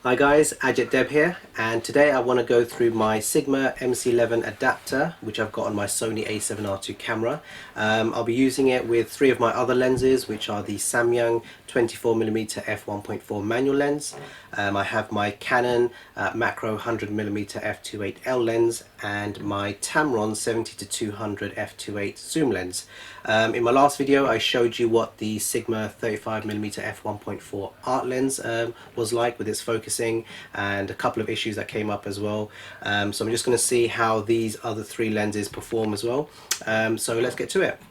Hi guys, Ajit Deb here, and today I want to go through my Sigma MC-11 adapter which I've got on my Sony A7RII camera. I'll be using it with three of my other lenses, which are the Samyang 24mm f1.4 manual lens. I have my Canon macro 100mm f2.8L lens and my Tamron 70-200 f2.8 zoom lens. In my last video I showed you what the Sigma 35mm f1.4 art lens was like with its focusing and a couple of issues that came up as well. So I'm just going to see how these other three lenses perform as well. So let's get to it.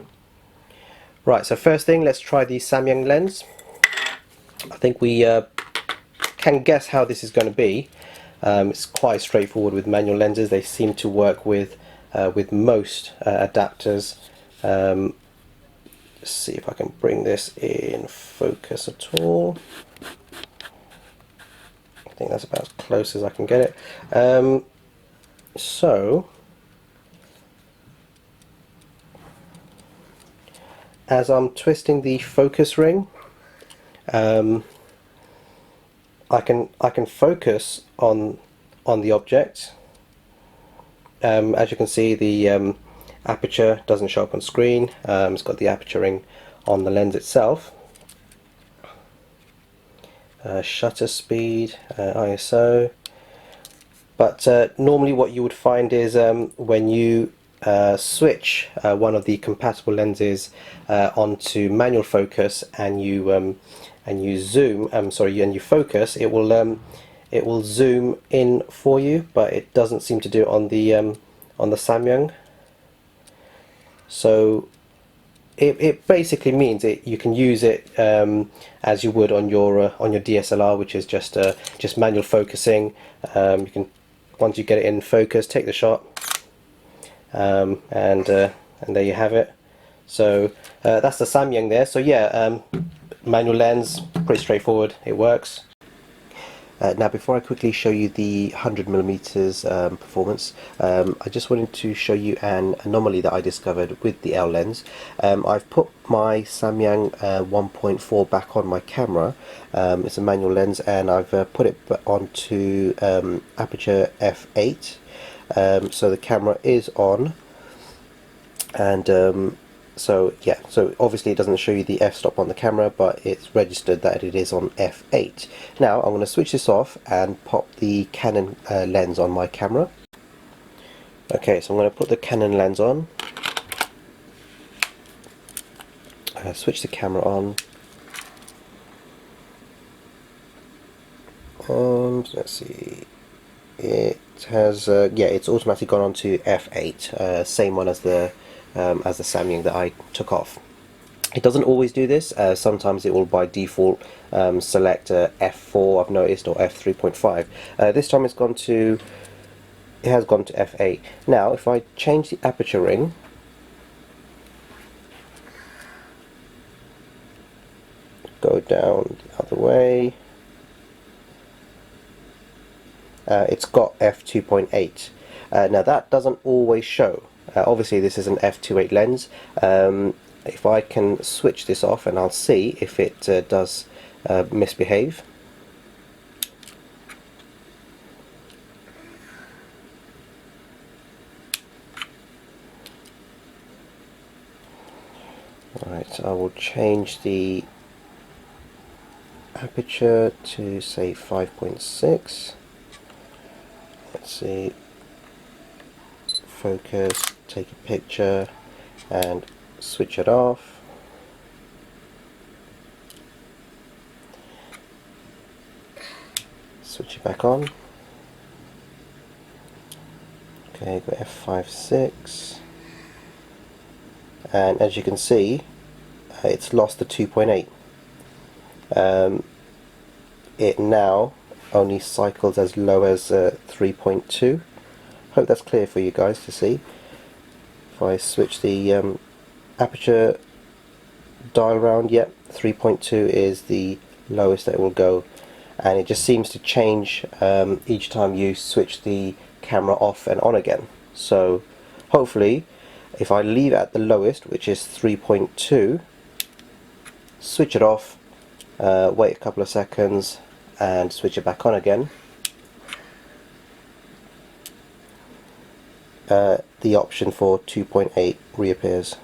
Right, so first thing, let's try the Samyang lens. I think we can guess how this is going to be. It's quite straightforward with manual lenses. They seem to work with most adapters. Let's see if I can bring this in focus at all. I think that's about as close as I can get it. So as I'm twisting the focus ring, I can focus on the object. As you can see, the aperture doesn't show up on screen. It's got the aperture ring on the lens itself. Shutter speed, ISO. But normally what you would find is when you switch one of the compatible lenses onto manual focus and you zoom, and you focus, it will zoom in for you, but it doesn't seem to do it on the Samyang. So it basically means you can use it as you would on your DSLR, which is just manual focusing. You can, once you get it in focus, take the shot, and there you have it. So that's the Samyang there. So yeah, manual lens, pretty straightforward, it works. Now before I quickly show you the 100mm performance, I just wanted to show you an anomaly that I discovered with the L lens. I've put my Samyang 1.4 back on my camera. It's a manual lens, and I've put it onto aperture f8, so the camera is on, and so yeah, so obviously it doesn't show you the f-stop on the camera, but it's registered that it is on f8. Now I'm going to switch this off and pop the Canon lens on my camera. Okay, so I'm going to put the Canon lens on, switch the camera on, and let's see, it has yeah, it's automatically gone on to f8, same one as the Samyang that I took off. It doesn't always do this. Sometimes it will by default select f4, I've noticed, or f3.5. This time it has gone to f8. Now if I change the aperture ring, go down the other way, it's got f2.8. Now that doesn't always show. Obviously this is an f2.8 lens. If I can switch this off, and I'll see if it does misbehave. Right, I will change the aperture to say 5.6. Let's see, focus, take a picture and switch it off. Switch it back on. Okay, go f5.6, and as you can see, it's lost the 2.8. It now only cycles as low as 3.2. Hope that's clear for you guys to see. If I switch the aperture dial around, yep, 3.2 is the lowest that it will go, and it just seems to change each time you switch the camera off and on again. So hopefully if I leave it at the lowest, which is 3.2, switch it off, wait a couple of seconds, and switch it back on again, the option for 2.8 reappears.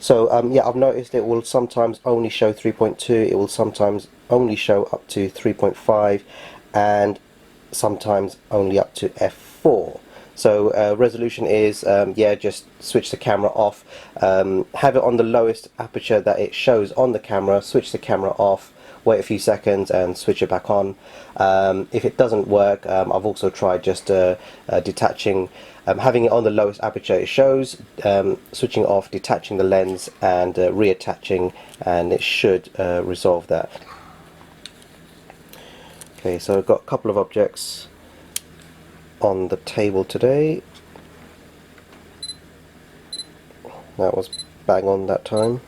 So yeah, I've noticed it will sometimes only show 3.2, it will sometimes only show up to 3.5, and sometimes only up to f4. So resolution is, yeah, just switch the camera off, have it on the lowest aperture that it shows on the camera, switch the camera off, wait a few seconds and switch it back on. If it doesn't work, I've also tried just detaching, having it on the lowest aperture it shows, switching off, detaching the lens and reattaching, and it should resolve that. Okay, so I've got a couple of objects on the table today. That was bang on that time.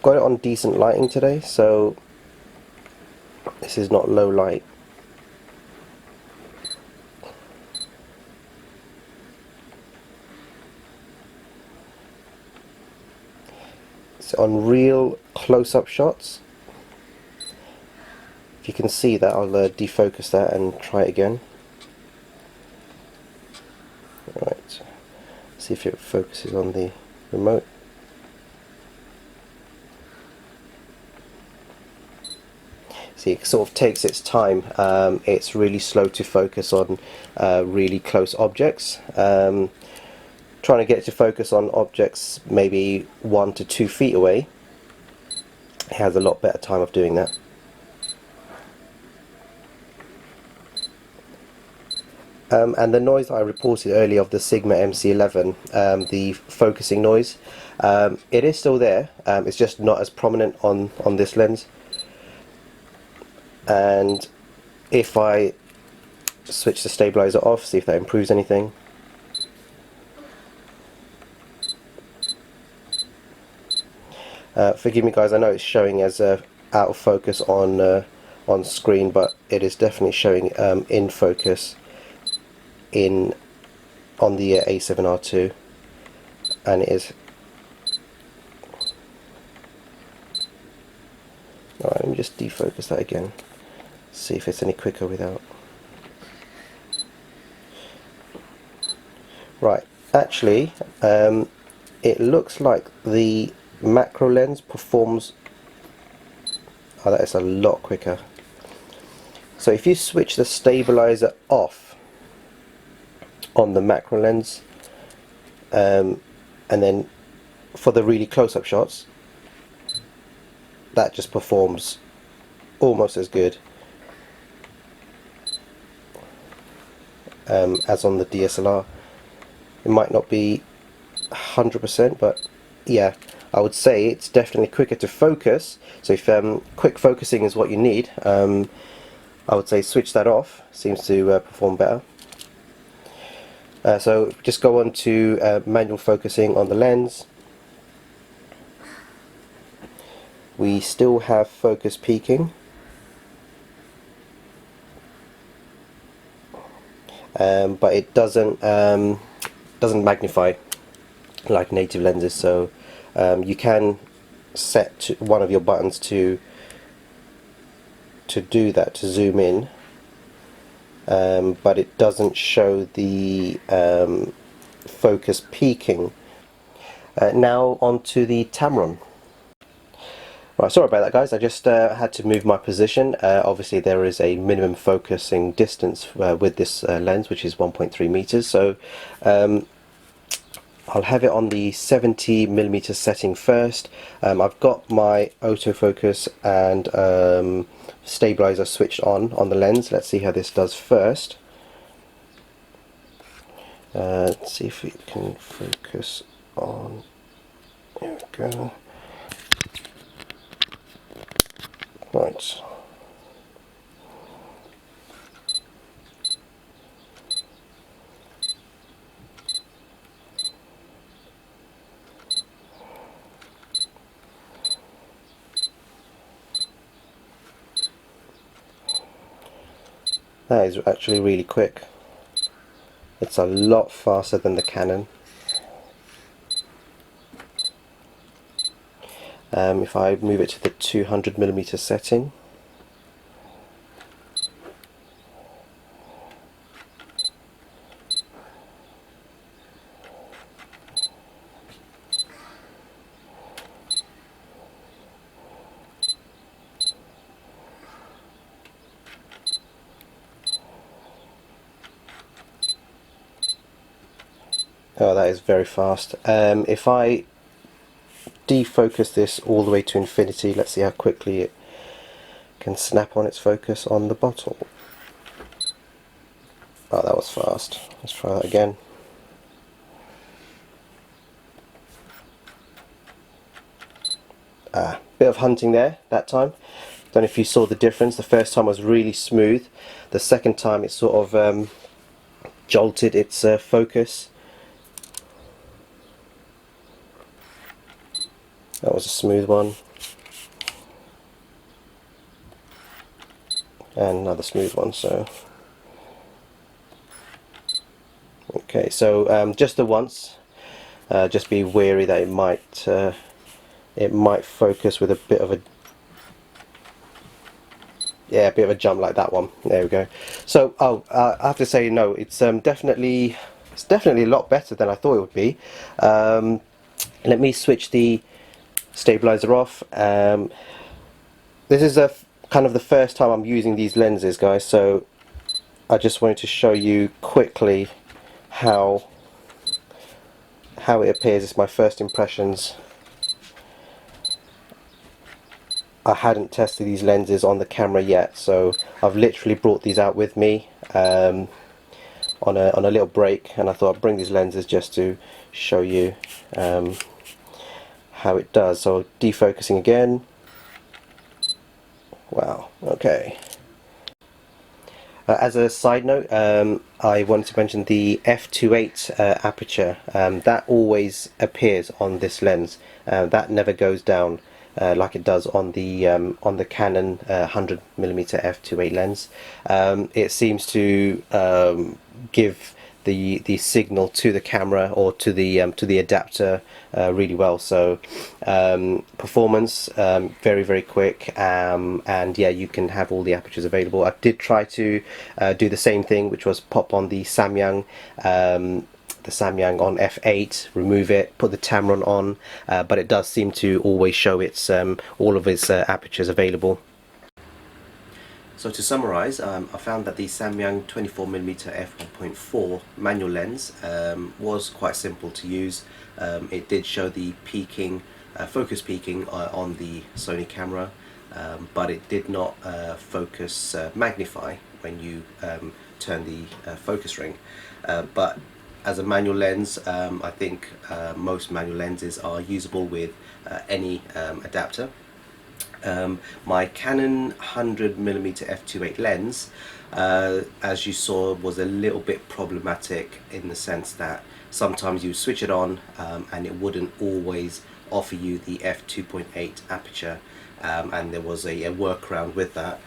Got it on decent lighting today, so this is not low light. So on real close-up shots, if you can see that, I'll defocus that and try it again. Right, see if it focuses on the remote. See, it sort of takes its time. It's really slow to focus on really close objects. Trying to get it to focus on objects maybe 1 to 2 feet away, it has a lot better time of doing that. And the noise I reported earlier of the Sigma MC-11, the focusing noise, it is still there. It's just not as prominent on this lens. And if I switch the stabilizer off, see if that improves anything. Forgive me guys, I know it's showing as out of focus on screen, but it is definitely showing in focus on the A7R II, and it is. Alright, let me just defocus that again, see if it's any quicker without. Right, actually it looks like the macro lens performs, oh, that is a lot quicker. So if you switch the stabilizer off on the macro lens, and then for the really close-up shots, that just performs almost as good as on the DSLR. It might not be 100%, but yeah, I would say it's definitely quicker to focus. So if quick focusing is what you need, I would say switch that off. Seems to perform better. So just go on to manual focusing on the lens. We still have focus peaking, but it doesn't magnify like native lenses. So you can set one of your buttons to do that, to zoom in, but it doesn't show the focus peaking. Now on to the Tamron. Right, sorry about that guys, I just had to move my position. Obviously there is a minimum focusing distance with this lens, which is 1.3 meters, so I'll have it on the 70mm setting first. I've got my autofocus and stabilizer switched on the lens. Let's see how this does first. Let's see if it can focus on, there we go. Right. That is actually really quick. It's a lot faster than the Canon. If I move it to the 200mm setting, oh, that is very fast. If I defocus this all the way to infinity, let's see how quickly it can snap on its focus on the bottle. Oh, that was fast. Let's try that again. Bit of hunting there that time. Don't know if you saw the difference. The first time was really smooth. The second time it sort of jolted its focus. That was a smooth one. And another smooth one. So okay, so just the once. Just be wary that it might focus with a bit of a jump like that one. There we go. So I have to say, no, it's definitely a lot better than I thought it would be. Let me switch the stabilizer off. This is kind of the first time I'm using these lenses, guys, so I just wanted to show you quickly how it appears. It's my first impressions. I hadn't tested these lenses on the camera yet, so I've literally brought these out with me on a little break, and I thought I'd bring these lenses just to show you how it does. So defocusing again. Wow, okay. As a side note, I wanted to mention the f2.8 aperture. That always appears on this lens. That never goes down like it does on the Canon 100mm f2.8 lens. It seems to give the signal to the camera or to the adapter really well. So performance, very quick, and yeah, you can have all the apertures available. I did try to do the same thing, which was pop on the Samyang on f8, remove it, put the Tamron on, but it does seem to always show its all of its apertures available. So to summarize, I found that the Samyang 24mm f1.4 manual lens was quite simple to use. It did show the peaking, focus peaking on the Sony camera, but it did not focus magnify when you turn the focus ring. But as a manual lens, I think most manual lenses are usable with any adapter. My Canon 100mm f2.8 lens, as you saw, was a little bit problematic in the sense that sometimes you switch it on and it wouldn't always offer you the f2.8 aperture, and there was a workaround with that.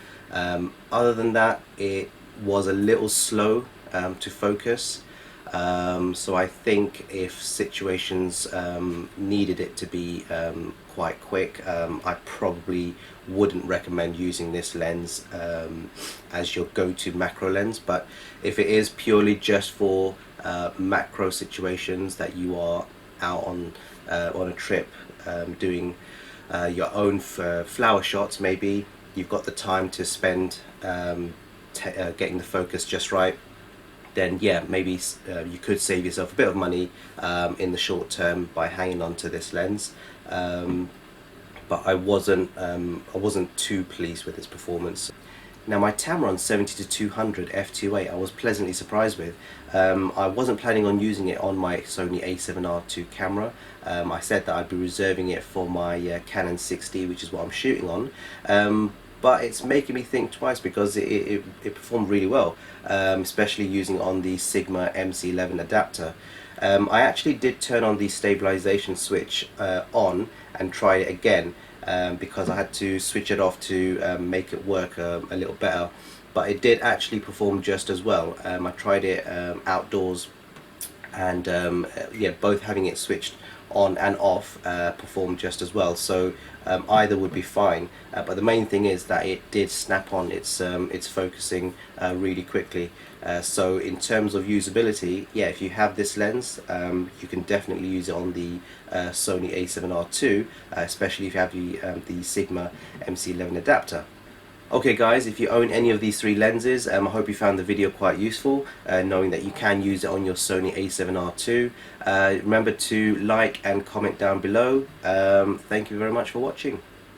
Other than that, it was a little slow to focus. So I think if situations needed it to be quite quick, I probably wouldn't recommend using this lens as your go-to macro lens. But if it is purely just for macro situations, that you are out on a trip doing your own flower shots, maybe you've got the time to spend getting the focus just right, then yeah, maybe you could save yourself a bit of money in the short term by hanging on to this lens. But I wasn't too pleased with its performance. Now my Tamron 70-200 f2.8 I was pleasantly surprised with. I wasn't planning on using it on my Sony A7RII camera. I said that I'd be reserving it for my Canon 6D, which is what I'm shooting on. But it's making me think twice because it performed really well, especially using it on the Sigma MC-11 adapter. I actually did turn on the stabilization switch on and try it again, because I had to switch it off to make it work a little better, but it did actually perform just as well. I tried it outdoors, and yeah, both having it switched on and off performed just as well. So either would be fine, but the main thing is that it did snap on its focusing really quickly. So in terms of usability, yeah, if you have this lens, you can definitely use it on the Sony A7R II, especially if you have the Sigma MC-11 adapter. Okay guys, if you own any of these three lenses, I hope you found the video quite useful, knowing that you can use it on your Sony A7R II. Remember to like and comment down below. Thank you very much for watching.